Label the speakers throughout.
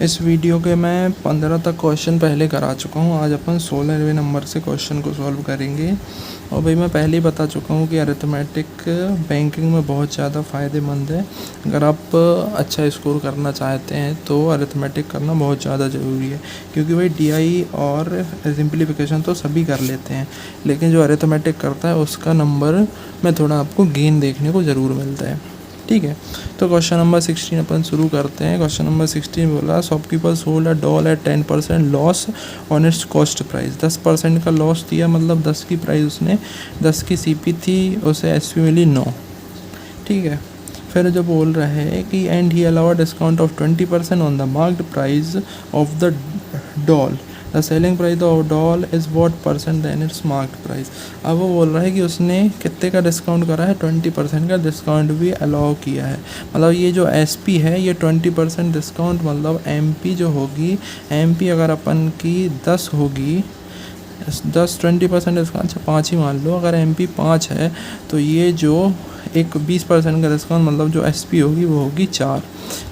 Speaker 1: इस वीडियो के मैं 15 तक क्वेश्चन पहले करा चुका हूँ। आज अपन 16वें नंबर से क्वेश्चन को सॉल्व करेंगे। और भाई मैं पहले ही बता चुका हूँ कि अरिथमेटिक बैंकिंग में बहुत ज़्यादा फ़ायदेमंद है। अगर आप अच्छा स्कोर करना चाहते हैं तो अरिथमेटिक करना बहुत ज़्यादा ज़रूरी है, क्योंकि भाई डीआई और सिंप्लीफिकेशन तो सभी कर लेते हैं, लेकिन जो अरिथमेटिक करता है उसका नंबर में थोड़ा आपको गेन देखने को ज़रूर मिलता है। ठीक है, तो क्वेश्चन नंबर 16 अपन शुरू करते हैं। क्वेश्चन नंबर 16 बोला shopkeeper sold a doll at 10% loss on its cost price. 10% का लॉस दिया, मतलब 10 की प्राइस उसने 10 की सीपी थी, उसे एसपी मिली 9। ठीक है, फिर जो बोल रहे हैं कि and he allow discount of 20% on the marked price of the doll. The selling price of doll is what percent than its marked price. अब वो बोल रहा है कि उसने कितने का डिस्काउंट करा है, 20% का डिस्काउंट भी अलाउ किया है। मतलब ये जो एसपी है ये 20% डिस्काउंट, मतलब एमपी जो होगी, एमपी अगर अपन की 10 होगी, 20% डिस्काउंट, अच्छा 5 ही मान लो, अगर एमपी 5 है तो ये जो एक 20% का डिस्काउंट, मतलब जो एसपी होगी वो होगी 4।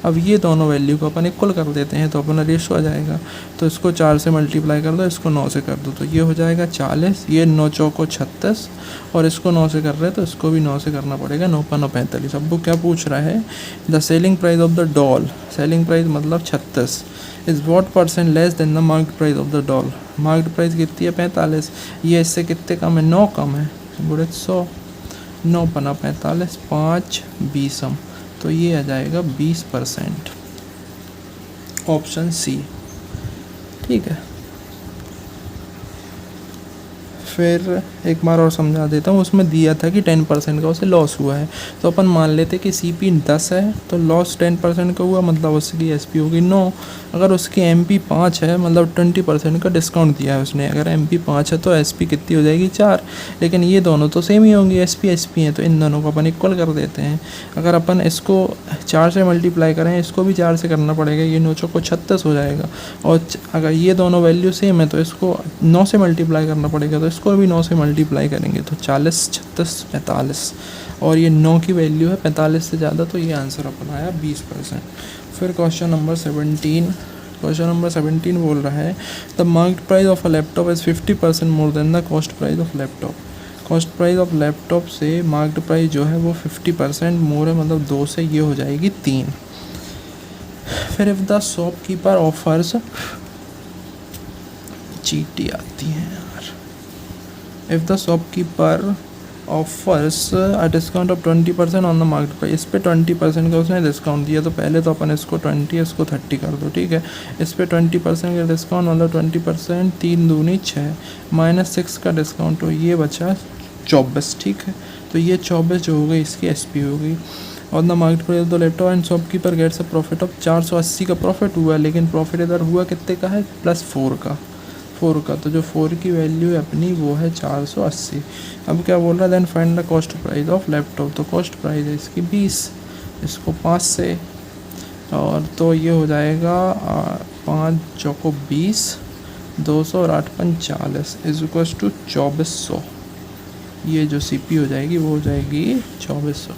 Speaker 1: अब ये दोनों वैल्यू को अपन इक्वल कर देते हैं तो अपना रेशो आ जाएगा। तो इसको 4 से मल्टीप्लाई कर दो, इसको 9 से कर दो, तो ये हो जाएगा 40। ये 9 चौको 36, और इसको 9 से कर रहे हैं तो इसको भी 9 से करना पड़ेगा। 9 का 9 45। अब वो क्या पूछ रहा है, the selling price of the doll, selling price मतलब 36, is what percent less than the marked price of the doll. Marked price कितनी है, 45। ये इससे कितने कम है, 9 कम है, गुड़े 100, 9 पना 45, 5 20, तो ये आ जाएगा 20%, ऑप्शन सी। ठीक है, फिर एक बार और समझा देता हूँ। उसमें दिया था कि 10% का उसे लॉस हुआ है, तो अपन मान लेते कि सीपी 10 है तो लॉस 10% का हुआ, मतलब उसकी एसपी होगी 9। अगर उसकी एमपी 5 है, मतलब 20% का डिस्काउंट दिया है उसने, अगर एमपी 5 है तो एसपी कितनी हो जाएगी, 4। लेकिन ये दोनों तो सेम ही होंगी, एसपी एसपी हैं, तो इन दोनों को अपन इक्वल कर देते हैं। अगर अपन इसको 4 से मल्टीप्लाई करें, इसको भी 4 से करना पड़ेगा, ये 9 चौको 36 हो जाएगा। और अगर ये दोनों वैल्यू सेम है तो इसको 9 से मल्टीप्लाई करना पड़ेगा, तो इसको भी 9 से मल्टीप्लाई करेंगे तो 40 36 45, और ये 9 की वैल्यू है 45 से ज़्यादा, तो ये आंसर अपन आया 20%। फिर क्वेश्चन नंबर 17, क्वेश्चन नंबर 17 बोल रहा है the marked price of a laptop is 50% more than the cost price of laptop. Cost price of laptop से मार्क्ड प्राइस जो है वो 50% मोर है, मतलब 2 से ये हो जाएगी 3। फिर इफ़ द शॉपकीपर ऑफर्स, चीटी आती है यार, if the shopkeeper offers a discount of 20% on the market price. इस पे 20% का उसने डिस्काउंट दिया, तो पहले तो अपन इसको 20 इसको 30 कर दो। ठीक है, इस पे 20% का डिस्काउंट, मतलब 20%, 3 दूनी 6, -6 का डिस्काउंट, तो ये बचा 24। ठीक है, तो ये 24 जो हो गई इसकी एसपी हो गई। और the market price of the laptop and shopkeeper gets a profit of 480 का प्रॉफिट हुआ, लेकिन प्रॉफिट इधर हुआ कितने का है, +4 का, 4 का, तो जो 4 की वैल्यू है अपनी वो है 480। अब क्या बोल रहा है, then find the cost price of laptop. तो कॉस्ट प्राइस है इसकी 20, इसको 5 से, और तो ये हो जाएगा 5 चौको 20, 200 और 8 5 40 इज इक्वल टू 2400। ये जो सीपी हो जाएगी वो हो जाएगी 2400।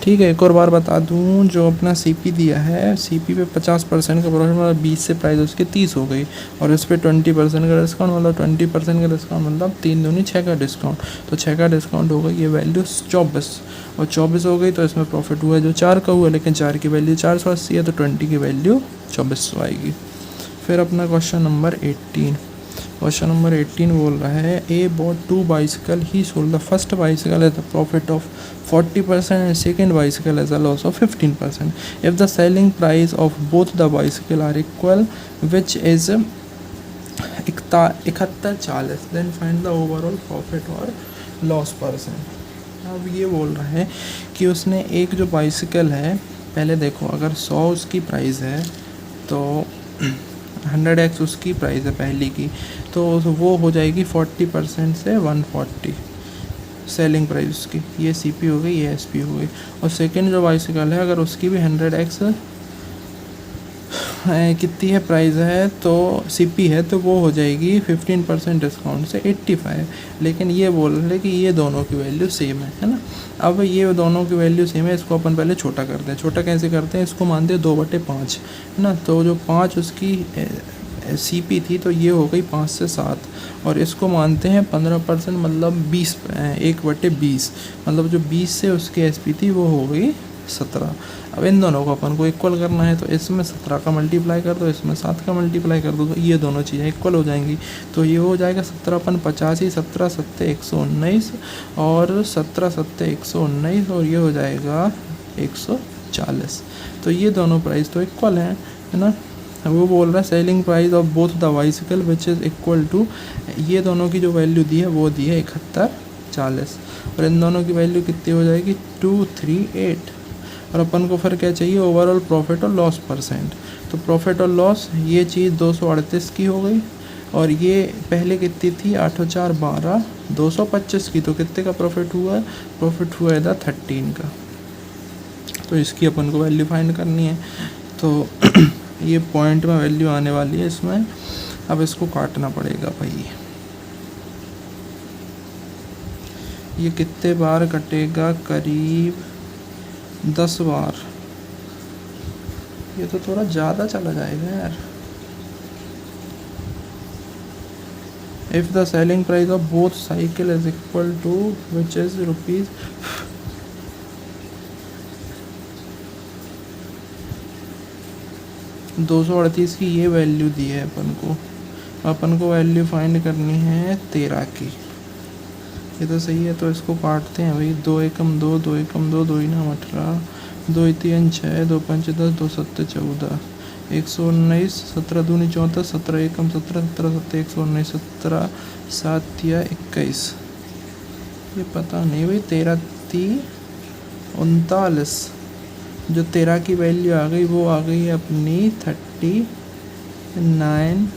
Speaker 1: ठीक है, एक और बार बता दूं, जो अपना सीपी दिया है, सीपी पे 50% का प्रॉफिट, मतलब 20 से प्राइस उसकी 30 हो गई, और इस पर 20% का डिस्काउंट, मतलब 20% का डिस्काउंट, मतलब 3 दूनी 6 का डिस्काउंट, तो 6 का डिस्काउंट हो गई, ये वैल्यू 24, और 24 हो गई तो इसमें प्रॉफिट हुआ जो 4 का हुआ, लेकिन 4 की वैल्यू 480 है, तो 20 की वैल्यू 2400 आएगी। फिर अपना क्वेश्चन नंबर 18, क्वेश्चन नंबर 18 बोल रहा है A bought 2 bicycle, he sold the first bicycle at the profit of 40% and second bicycle as a loss of 15%। If the selling price of both the bicycle are equal which is 71-40, then find the overall profit और loss percent. अब ये बोल रहा है कि उसने एक जो बाइसिकल है, पहले देखो अगर 100 उसकी प्राइस है तो 100x उसकी प्राइस है पहली की, तो वो हो जाएगी 40% से 140 सेलिंग प्राइस उसकी। ये सीपी हो गई, ये एसपी हो गई। और सेकंड जो बाइसिकल है, अगर उसकी भी 100x कितनी है प्राइस है तो सीपी है तो वो हो जाएगी 15% डिस्काउंट से 85। लेकिन ये बोल रहे कि ये दोनों की वैल्यू सेम है ना। अब ये दोनों की वैल्यू सेम है, इसको अपन पहले छोटा करते हैं। छोटा कैसे करते हैं, इसको मानते हैं 2/5 है ना। तो जो 5 उसकी सीपी थी तो ये हो गई 5 से 7, और इसको मानते हैं 15% मतलब 20, 1/20 मतलब जो 20 से उसकी एसपी थी वो हो गई 17। अब इन दोनों को अपन को इक्वल करना है, तो इसमें 17 का मल्टीप्लाई कर दो, इसमें 7 का मल्टीप्लाई कर दो, तो ये दोनों चीज़ें इक्वल हो जाएंगी। तो ये हो जाएगा 17×5 = 17, 7 119 और 17 7 119 और ये हो जाएगा 140। तो ये दोनों प्राइस तो इक्वल हैं, है ना। वो बोल रहा है selling price of both the bicycle which is equal to, ये दोनों की जो वैल्यू दी है वो दी है 7140, और इन दोनों की वैल्यू कितनी हो जाएगी 238। और अपन को फिर क्या चाहिए, ओवरऑल प्रॉफिट और लॉस परसेंट। तो प्रॉफिट और लॉस ये चीज़ 238 की हो गई, और ये पहले कितनी थी 8 और 4 12, 225 की। तो कितने का प्रॉफिट हुआ है, प्रॉफिट हुआ है 13 का। तो इसकी अपन को वैल्यू फाइंड करनी है। तो ये पॉइंट में वैल्यू आने वाली है इसमें। अब इसको काटना पड़ेगा भाई, ये कितने बार कटेगा, करीब 10 बार। ये तो थोड़ा ज़्यादा चला जाएगा यार। If the selling price of both cycle is equal to which is rupees 238 की ये वैल्यू दी है अपन को वैल्यू फाइंड करनी है 13 की। ये तो सही है, तो इसको काटते हैं भाई। 2 एकम 2, 2 एकम 2, 2 इनाम 18, 2 3 6, 2 5 10, 2 7 14, 119, 17 दूनी 34, 17 एकम 17, 17 7 119, 17 7 या 21। ये पता नहीं भाई, 13 3 39। जो 13 की वैल्यू आ गई वो आ गई है अपनी 39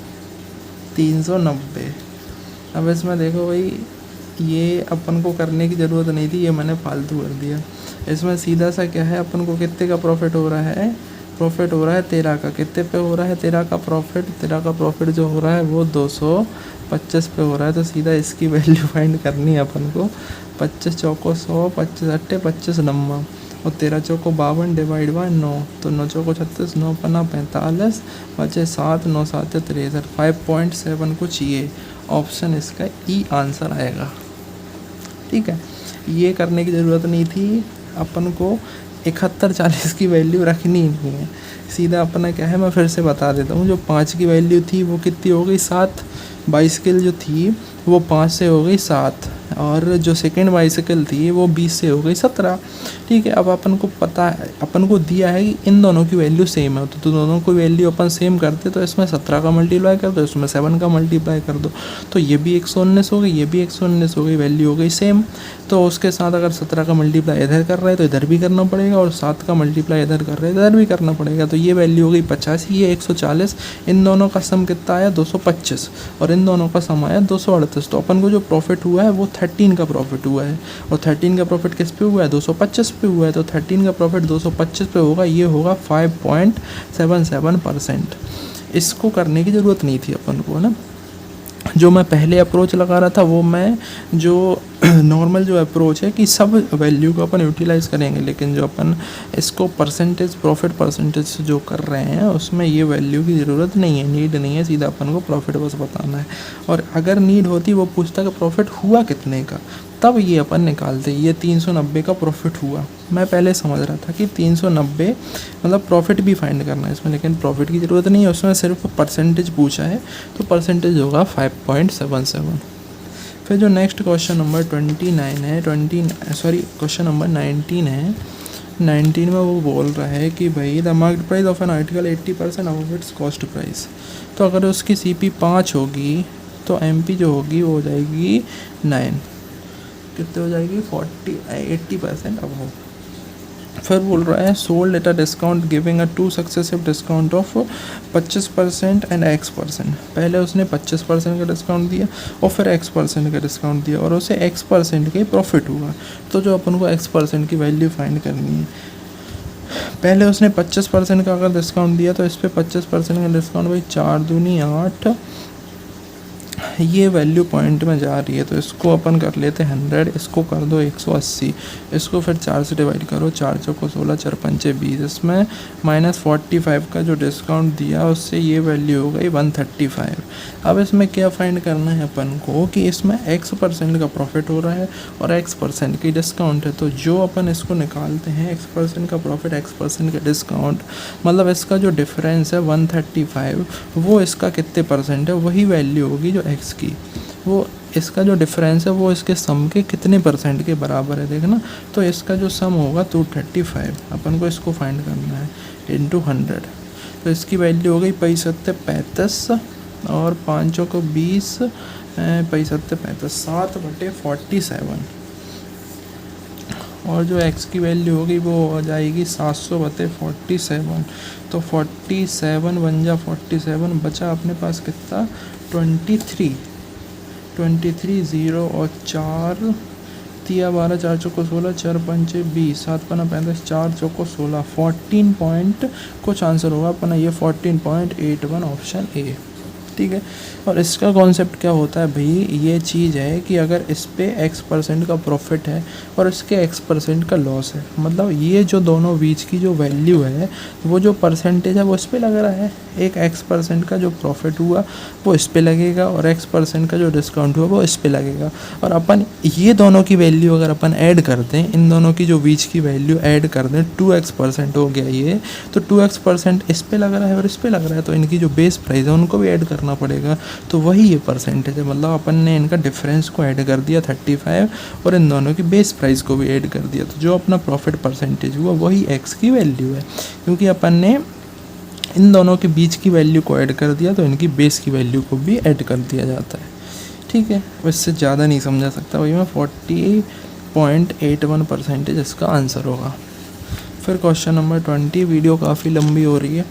Speaker 1: 390। अब इसमें देखो भाई, ये अपन को करने की ज़रूरत नहीं थी, ये मैंने फालतू कर दिया। इसमें सीधा सा क्या है, अपन को कितने का प्रॉफिट हो रहा है, प्रॉफिट हो रहा है 13 का। कितने पे हो रहा है 13 का प्रॉफिट, 13 का प्रॉफिट जो हो रहा है वो 225 पे हो रहा है। तो सीधा इसकी वैल्यू फाइंड करनी है अपन को। 25 चौको 100, 25 अट्ठे 25 नम्मा, और 13 चौको 52 डिवाइड बाय 9, तो 9 चौको 36, 9 पन्ना 45, बचे 7, 9 7 63, 5.7 कुछ ये ऑप्शन इसका ई आंसर आएगा। ठीक है, ये करने की ज़रूरत नहीं थी, अपन को 7140 की वैल्यू रखनी नहीं है। सीधा अपना क्या है, मैं फिर से बता देता हूँ। जो 5 की वैल्यू थी वो कितनी हो गई 7, बाइसिकल जो थी वो 5 से हो गई 7, और जो सेकेंड बाइसिकल थी वो 20 से हो गई 17। ठीक है, अब अपन को पता है, अपन को दिया है कि इन दोनों की वैल्यू सेम है, तो दोनों की वैल्यू अपन सेम करते तो इसमें 17 का मल्टीप्लाई कर दो, इसमें 7 का मल्टीप्लाई कर दो, तो ये भी 119 हो गई, ये भी 119 हो गई, वैल्यू हो गई सेम। तो उसके साथ अगर 17 का मल्टीप्लाई इधर कर रहे हैं तो इधर भी करना पड़ेगा, और 7 का मल्टीप्लाई इधर कर रहे हैं तो इधर भी करना पड़ेगा। तो ये वैल्यू हो गई 85, ये 140। इन दोनों का सम कितना आया 225, और इन दोनों का सम आया 238। तो अपन को जो प्रॉफिट हुआ है वो 13 का प्रॉफिट हुआ है, और 13 का प्रॉफिट किस पे हुआ है 225 पे हुआ है। तो 13 का प्रॉफिट 225 पे होगा, ये होगा 5.77%। इसको करने की ज़रूरत नहीं थी अपन को, है ना। जो मैं पहले अप्रोच लगा रहा था वो मैं जो नॉर्मल जो अप्रोच है कि सब वैल्यू को अपन यूटिलाइज़ करेंगे, लेकिन जो अपन इसको परसेंटेज, प्रॉफिट परसेंटेज जो कर रहे हैं उसमें ये वैल्यू की ज़रूरत नहीं है, नीड नहीं है। सीधा अपन को प्रॉफिट बस बताना है, और अगर नीड होती वो पूछता कि प्रॉफिट हुआ कितने का, तब ये अपन निकालते। ये 390 का प्रॉफिट हुआ, मैं पहले समझ रहा था कि 390 मतलब प्रॉफिट भी फाइंड करना है इसमें, लेकिन प्रॉफिट की ज़रूरत नहीं है, उसमें सिर्फ परसेंटेज पूछा है, तो परसेंटेज होगा 5.77। फिर जो नेक्स्ट क्वेश्चन नंबर 29 है, क्वेश्चन नंबर 19 है। 19 में वो बोल रहा है कि भाई the market price of an article 80% of its cost price. तो अगर उसकी CP 5 होगी तो MP जो होगी वो हो जाएगी 9, कितने हो जाएगी 80% अब। फिर बोल रहा है sold at a discount giving a 2 successive discount of 25% and X%। पहले उसने 25% का डिस्काउंट दिया और फिर X% का डिस्काउंट दिया, और उसे X% के प्रॉफिट हुआ। तो जो अपन को X% की वैल्यू फाइंड करनी है, पहले उसने 25% का अगर डिस्काउंट दिया तो इस पर 25% का डिस्काउंट भाई 4 दूनी 8, ये वैल्यू पॉइंट में जा रही है तो इसको अपन कर लेते हैं 100, इसको कर दो 180, इसको फिर 4 से डिवाइड करो, 4 चौको 16, 4 पंचे 20, इसमें -45 का जो डिस्काउंट दिया उससे ये वैल्यू हो गई 135। अब इसमें क्या फाइंड करना है अपन को कि इसमें x% का प्रॉफिट हो रहा है और x% की डिस्काउंट है। तो जो अपन इसको निकालते हैं x% का प्रॉफिट x% का डिस्काउंट, मतलब इसका जो डिफरेंस है 135, वो इसका कितने परसेंट है, वही वैल्यू होगी जो x की, वो इसका जो डिफरेंस है वो इसके सम के कितने परसेंट के बराबर है देखना। तो इसका जो सम होगा 235, अपन को इसको फाइंड करना है इंटू 100। तो इसकी वैल्यू हो गई 35 और 5 को 20, 35 7/47, और जो x की वैल्यू होगी वो हो जाएगी 700/47। तो 47 बन जा 47, बचा अपने पास कितना 23, 0 और 4 तिया 12, 4 चौको 16, 4 पंचे 20, 7 पना 35, 4 चौको 16, 14 पॉइंट कुछ आंसर होगा अपना ये 14.81 ऑप्शन ए। ठीक है। और इसका कॉन्सेप्ट क्या होता है भाई, ये चीज़ है कि अगर इस पे x% का प्रॉफिट है और इसके x% का लॉस है, मतलब ये जो दोनों बीच की जो वैल्यू है, वो जो परसेंटेज है वो इस पे लग रहा है। एक x% का जो प्रॉफिट हुआ वो इस पे लगेगा और x% का जो डिस्काउंट हुआ वो इस पे लगेगा। और अपन ये दोनों की वैल्यू अगर अपन ऐड करते हैं, इन दोनों की जो बीच की वैल्यू ऐड कर दें, 2x% हो गया ये, तो 2x% इस पे लग रहा है और इस पे लग रहा है, तो इनकी जो बेस प्राइस है उनको भी ऐड करना पड़ेगा। तो वही ये परसेंटेज है, मतलब अपन ने इनका डिफरेंस को ऐड कर दिया 35 और इन दोनों की बेस प्राइस को भी ऐड कर दिया। तो जो अपना प्रॉफिट परसेंटेज हुआ वही x की वैल्यू है, क्योंकि अपन ने इन दोनों के बीच की वैल्यू को ऐड कर दिया तो इनकी बेस की वैल्यू को भी ऐड कर दिया जाता है। ठीक है, इससे ज़्यादा नहीं समझा सकता भाई मैं। 40.81% इसका आंसर होगा। फिर क्वेश्चन नंबर 20, वीडियो काफ़ी लंबी हो रही है।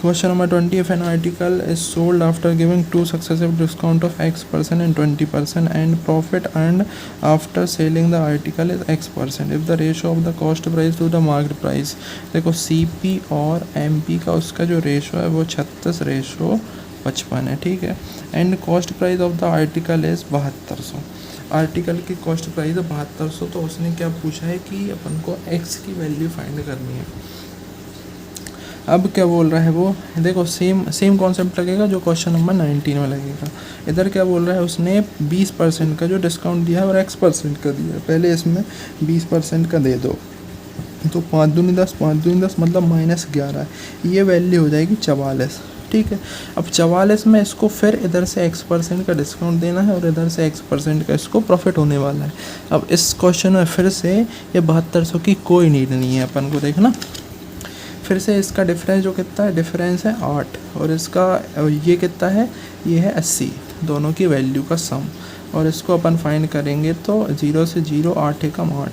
Speaker 1: Question number 20, if an article is sold after giving 2 successive discount of x% and 20% and profit earned after selling the article is x%, if the ratio of the cost price to the market price, देखो CP और MP का उसका जो ratio है वो 36:55 है। ठीक है। And cost price of the article is 7200, article की कॉस्ट प्राइस है 7200। तो उसने क्या पूछा है कि अपन को x की वैल्यू फाइंड करनी है। अब क्या बोल रहा है वो, देखो सेम कॉन्सेप्ट लगेगा जो क्वेश्चन नंबर 19 में लगेगा। इधर क्या बोल रहा है, उसने 20% का जो डिस्काउंट दिया है और x% का दिया है। पहले इसमें 20% का दे दो, तो 5 दूनी 10, 5 दूनी 10 मतलब -11, ये वैल्यू हो जाएगी 44। ठीक है। अब 44 में इसको फिर इधर से x% का डिस्काउंट देना है और इधर से x% का इसको प्रॉफिट होने वाला है। अब इस क्वेश्चन में फिर से ये 7200 की कोई नीड नहीं है अपन को देखना। फिर से इसका डिफरेंस जो कितना है, डिफरेंस है 8 और इसका ये कितना है, ये है 80, दोनों की वैल्यू का सम। और इसको अपन फाइंड करेंगे तो 0 से 0, 8 एकम 8,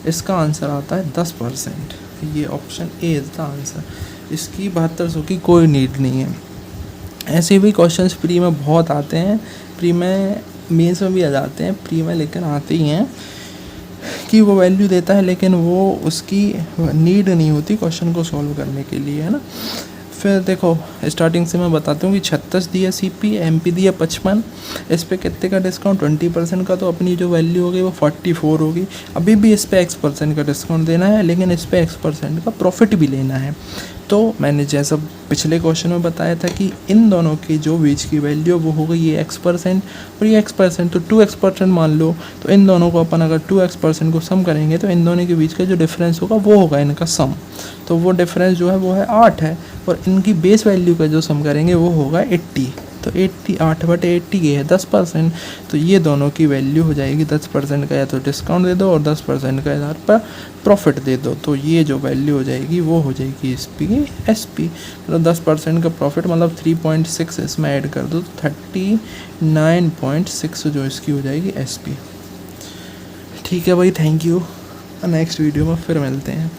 Speaker 1: इसका आंसर आता है 10%। ये option A is the answer. इसकी 7200 की कोई नीड नहीं है। ऐसे भी क्वेश्चंस प्री में बहुत आते हैं, प्री में मेंस में भी आ जाते हैं, प्री में लेकिन आते ही हैं कि वो वैल्यू देता है लेकिन वो उसकी नीड नहीं होती क्वेश्चन को सॉल्व करने के लिए, है ना। फिर देखो स्टार्टिंग से मैं बताता हूँ कि 36 दिया CP, MP दिया 55, इस पे कितने का डिस्काउंट 20% का, तो अपनी जो वैल्यू होगी वो 44 होगी। अभी भी इस पे x% का डिस्काउंट देना है लेकिन इस पे x% का प्रॉफिट भी लेना है। तो मैंने जैसा पिछले क्वेश्चन में बताया था कि इन दोनों की जो बीच की वैल्यू वो हो गई ये x% और ये x%, तो 2x% मान लो। तो इन दोनों को अपन अगर 2x% को सम करेंगे तो इन दोनों के बीच का जो डिफरेंस होगा वो होगा इनका सम। तो वो डिफरेंस जो है वो है 8 है और इनकी बेस वैल्यू का जो सम करेंगे वो होगा 80। तो 8/80 ये है 10%। तो ये दोनों की वैल्यू हो जाएगी 10% का या तो डिस्काउंट दे दो और 10% का आधार पर प्रॉफिट दे दो। तो ये जो वैल्यू हो जाएगी वो हो जाएगी SP, मतलब 10% का प्रॉफिट, मतलब 3.6 इसमें ऐड कर दो तो 39.6 जो इसकी हो जाएगी SP। ठीक है भाई, थैंक यू। नेक्स्ट वीडियो में फिर मिलते हैं।